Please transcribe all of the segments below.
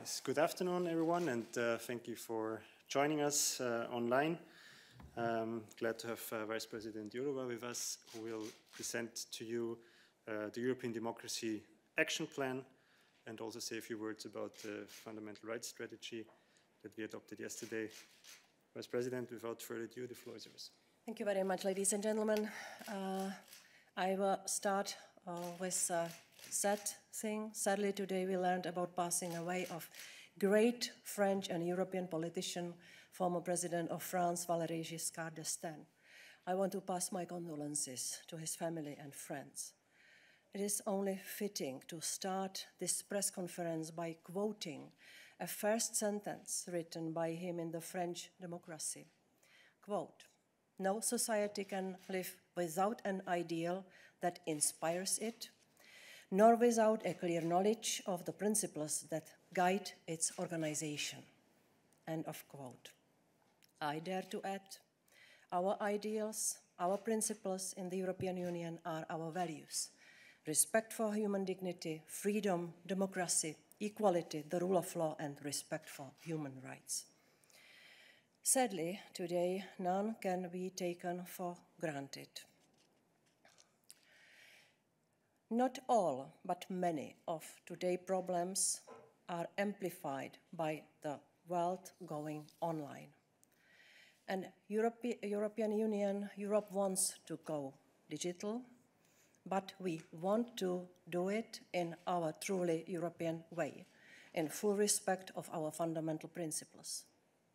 Yes, good afternoon, everyone, and thank you for joining us online. Glad to have Vice President Jourová with us, who will present to you the European Democracy Action Plan and also say a few words about the fundamental rights strategy that we adopted yesterday. Vice President, without further ado, the floor is yours. Thank you very much, ladies and gentlemen. I will start with a sad thing. Sadly, today we learned about passing away of great French and European politician, former President of France, Valéry Giscard d'Estaing. I want to pass my condolences to his family and friends. It is only fitting to start this press conference by quoting a first sentence written by him in the French Democracy. Quote, "No society can live without an ideal that inspires it, nor without a clear knowledge of the principles that guide its organization." End of quote. I dare to add, our ideals, our principles in the European Union are our values. Respect for human dignity, freedom, democracy, equality, the rule of law, and respect for human rights. Sadly, today, none can be taken for granted. Not all, but many of today's problems are amplified by the world going online. And European Union, Europe wants to go digital, but we want to do it in our truly European way, in full respect of our fundamental principles.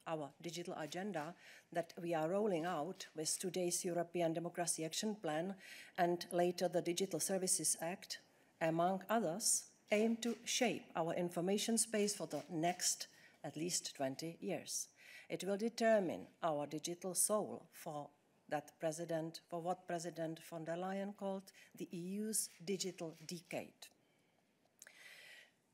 Our digital agenda that we are rolling out with today's European Democracy Action Plan and later the Digital Services Act, among others, aim to shape our information space for the next at least 20 years. It will determine our digital soul for what President von der Leyen called the EU's digital decade.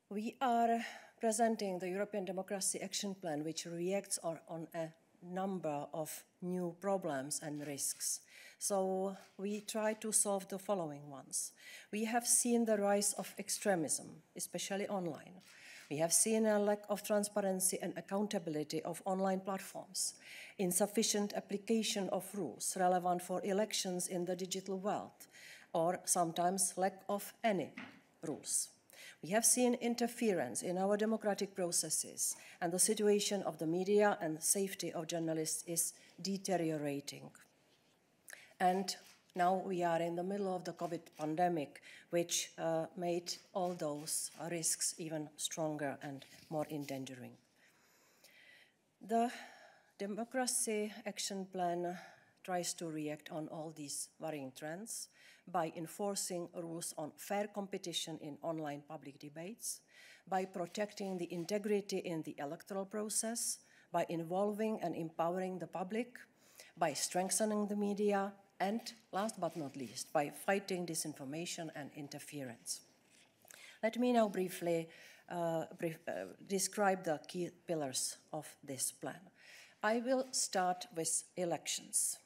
We are presenting the European Democracy Action Plan, which reacts on a number of new problems and risks. So we try to solve the following ones. We have seen the rise of extremism, especially online. We have seen a lack of transparency and accountability of online platforms, insufficient application of rules relevant for elections in the digital world, or sometimes lack of any rules. We have seen interference in our democratic processes, and the situation of the media and safety of journalists is deteriorating. And now we are in the middle of the COVID pandemic, which made all those risks even stronger and more endangering. The Democracy Action Plan tries to react on all these worrying trends by enforcing rules on fair competition in online public debates, by protecting the integrity in the electoral process, by involving and empowering the public, by strengthening the media, and last but not least, by fighting disinformation and interference. Let me now briefly describe the key pillars of this plan. I will start with elections.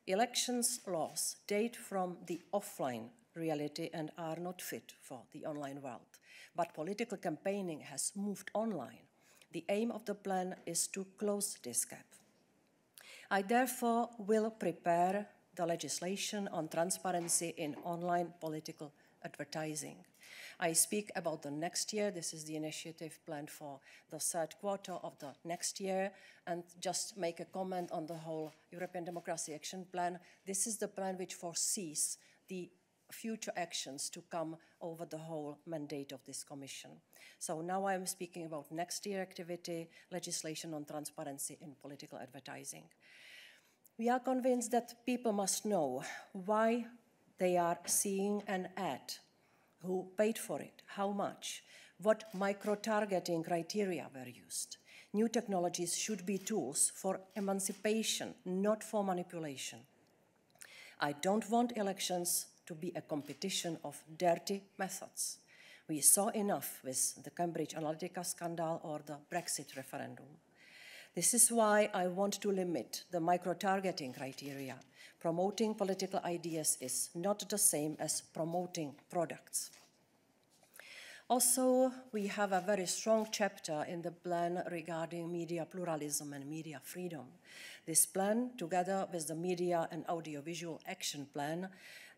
Elections laws date from the offline reality and are not fit for the online world. But political campaigning has moved online. The aim of the plan is to close this gap. I therefore will prepare the legislation on transparency in online political advertising. I speak about the next year. This is the initiative planned for the third quarter of the next year. And just make a comment on the whole European Democracy Action Plan. This is the plan which foresees the future actions to come over the whole mandate of this Commission. So now I'm speaking about next year activity, legislation on transparency in political advertising. We are convinced that people must know why they are seeing an ad, who paid for it, how much, what micro-targeting criteria were used. New technologies should be tools for emancipation, not for manipulation. I don't want elections to be a competition of dirty methods. We saw enough with the Cambridge Analytica scandal or the Brexit referendum. This is why I want to limit the micro-targeting criteria. Promoting political ideas is not the same as promoting products. Also, we have a very strong chapter in the plan regarding media pluralism and media freedom. This plan, together with the Media and Audiovisual Action Plan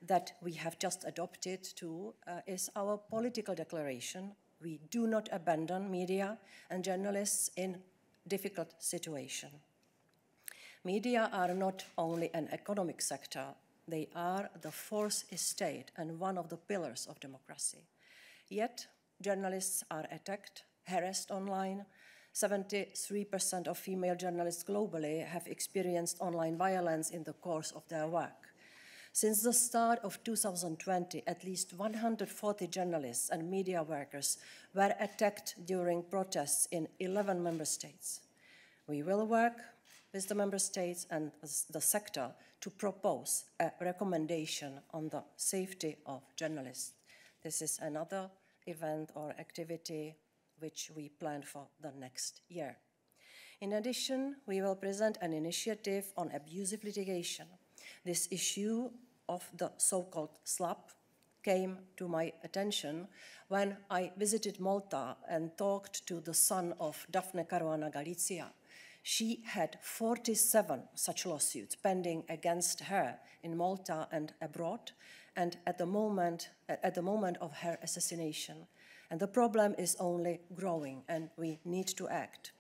that we have just adopted too, is our political declaration. We do not abandon media and journalists in difficult situations. Media are not only an economic sector, they are the fourth estate and one of the pillars of democracy. Yet, journalists are attacked, harassed online. 73% of female journalists globally have experienced online violence in the course of their work. Since the start of 2020, at least 140 journalists and media workers were attacked during protests in 11 member states. We will work with the member states and the sector to propose a recommendation on the safety of journalists. This is another event or activity which we plan for the next year. In addition, we will present an initiative on abusive litigation. This issue of the so-called SLAP came to my attention when I visited Malta and talked to the son of Daphne Caruana Galizia. She had 47 such lawsuits pending against her in Malta and abroad, and at the moment of her assassination. And the problem is only growing, and we need to act.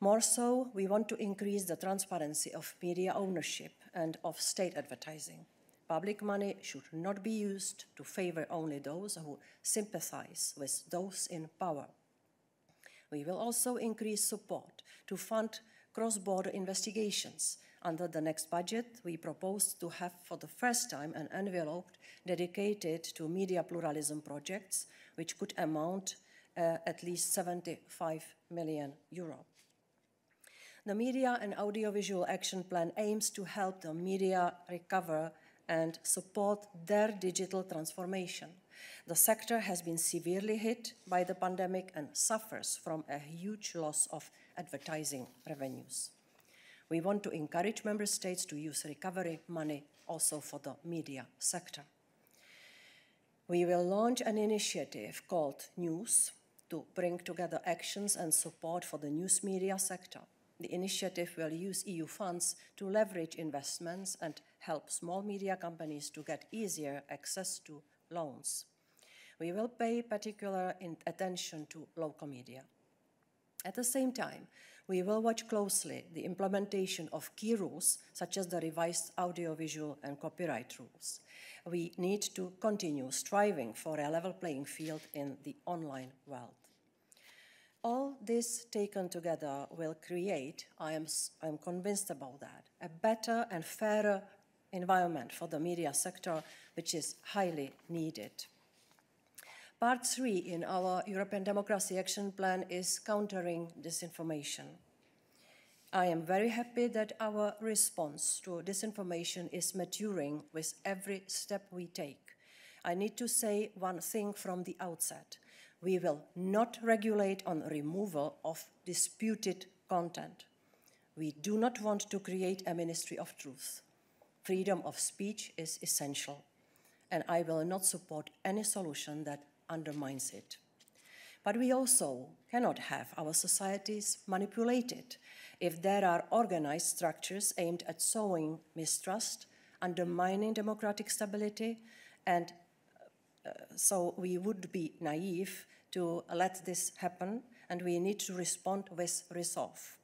More so, we want to increase the transparency of media ownership and of state advertising. Public money should not be used to favor only those who sympathize with those in power. We will also increase support to fund cross-border investigations. Under the next budget, we propose to have for the first time an envelope dedicated to media pluralism projects, which could amount at least 75 million euro. The Media and Audiovisual Action Plan aims to help the media recover and support their digital transformation. The sector has been severely hit by the pandemic and suffers from a huge loss of advertising revenues. We want to encourage member states to use recovery money also for the media sector. We will launch an initiative called News to bring together actions and support for the news media sector. The initiative will use EU funds to leverage investments and help small media companies to get easier access to loans. We will pay particular attention to local media. At the same time, we will watch closely the implementation of key rules, such as the revised audiovisual and copyright rules. We need to continue striving for a level playing field in the online world. All this taken together will create, I'm convinced about that, a better and fairer environment for the media sector, which is highly needed. Part 3 in our European Democracy Action Plan is countering disinformation. I am very happy that our response to disinformation is maturing with every step we take. I need to say one thing from the outset. We will not regulate on removal of disputed content. We do not want to create a ministry of truth. Freedom of speech is essential, and I will not support any solution that undermines it. But we also cannot have our societies manipulated if there are organized structures aimed at sowing mistrust, undermining democratic stability, and so we would be naive to let this happen, and we need to respond with resolve.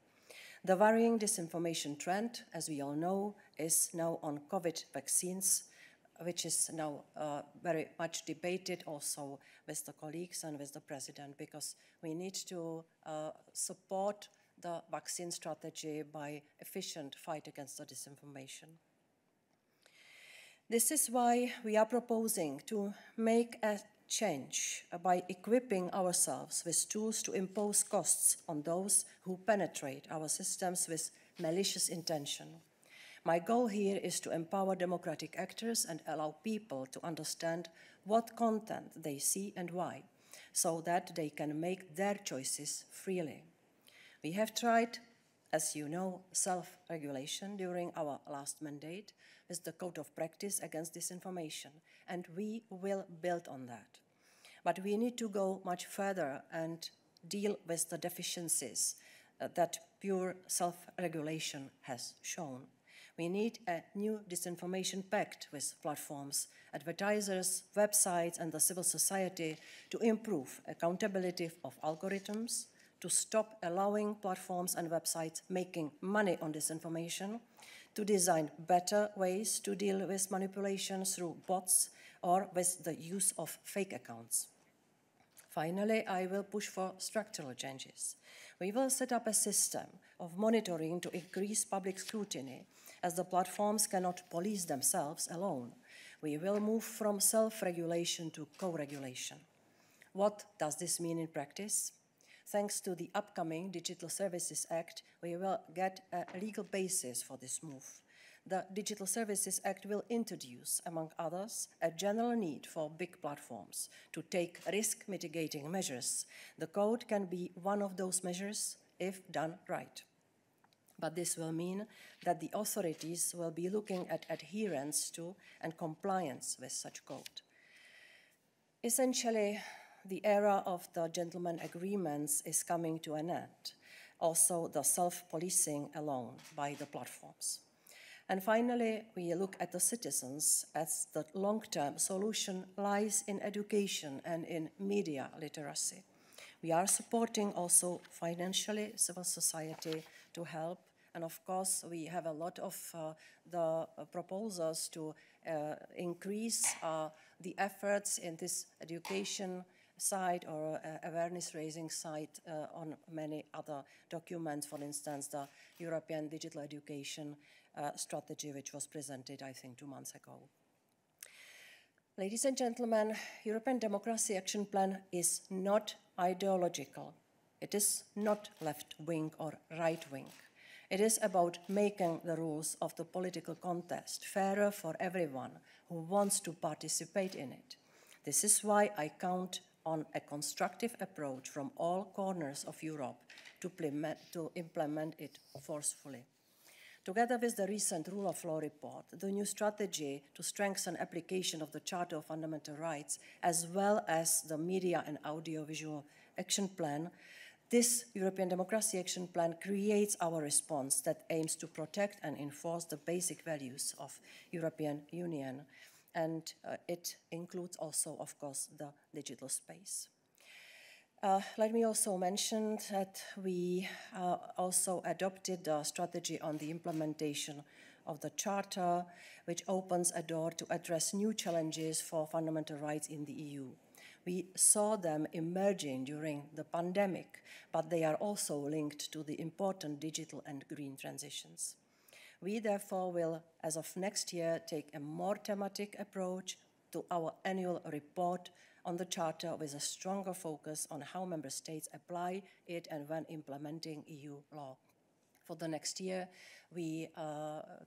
The worrying disinformation trend, as we all know, is now on COVID vaccines, which is now very much debated also with the colleagues and with the President, because we need to support the vaccine strategy by efficient fight against the disinformation. This is why we are proposing to make a change by equipping ourselves with tools to impose costs on those who penetrate our systems with malicious intention. My goal here is to empower democratic actors and allow people to understand what content they see and why, so that they can make their choices freely. We have tried, as you know, self-regulation during our last mandate with the Code of Practice against disinformation, and we will build on that. But we need to go much further and deal with the deficiencies that pure self-regulation has shown. We need a new disinformation pact with platforms, advertisers, websites, and the civil society to improve accountability of algorithms, to stop allowing platforms and websites making money on disinformation, to design better ways to deal with manipulation through bots or with the use of fake accounts. Finally, I will push for structural changes. We will set up a system of monitoring to increase public scrutiny, as the platforms cannot police themselves alone. We will move from self-regulation to co-regulation. What does this mean in practice? Thanks to the upcoming Digital Services Act, we will get a legal basis for this move. The Digital Services Act will introduce, among others, a general need for big platforms to take risk-mitigating measures. The code can be one of those measures if done right. But this will mean that the authorities will be looking at adherence to and compliance with such code. Essentially, the era of the gentleman agreements is coming to an end, also the self-policing alone by the platforms. And finally, we look at the citizens, as the long-term solution lies in education and in media literacy. We are supporting also financially civil society to help, and of course we have a lot of the proposals to increase the efforts in this education side or awareness-raising side on many other documents, for instance, the European Digital Education Strategy, which was presented, I think, 2 months ago. Ladies and gentlemen, European Democracy Action Plan is not ideological. It is not left-wing or right-wing. It is about making the rules of the political contest fairer for everyone who wants to participate in it. This is why I count on a constructive approach from all corners of Europe to implement it forcefully. Together with the recent Rule of Law report, the new strategy to strengthen application of the Charter of Fundamental Rights, as well as the Media and Audiovisual Action Plan, this European Democracy Action Plan creates our response that aims to protect and enforce the basic values of European Union. And it includes also, of course, the digital space. Let me also mention that we also adopted a strategy on the implementation of the Charter, which opens a door to address new challenges for fundamental rights in the EU. We saw them emerging during the pandemic, but they are also linked to the important digital and green transitions. We therefore will, as of next year, take a more thematic approach to our annual report on the Charter, with a stronger focus on how member states apply it and when implementing EU law. For the next year, we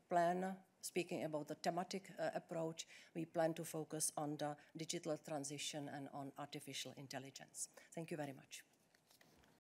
plan, speaking about the thematic approach, we plan to focus on the digital transition and on artificial intelligence. Thank you very much.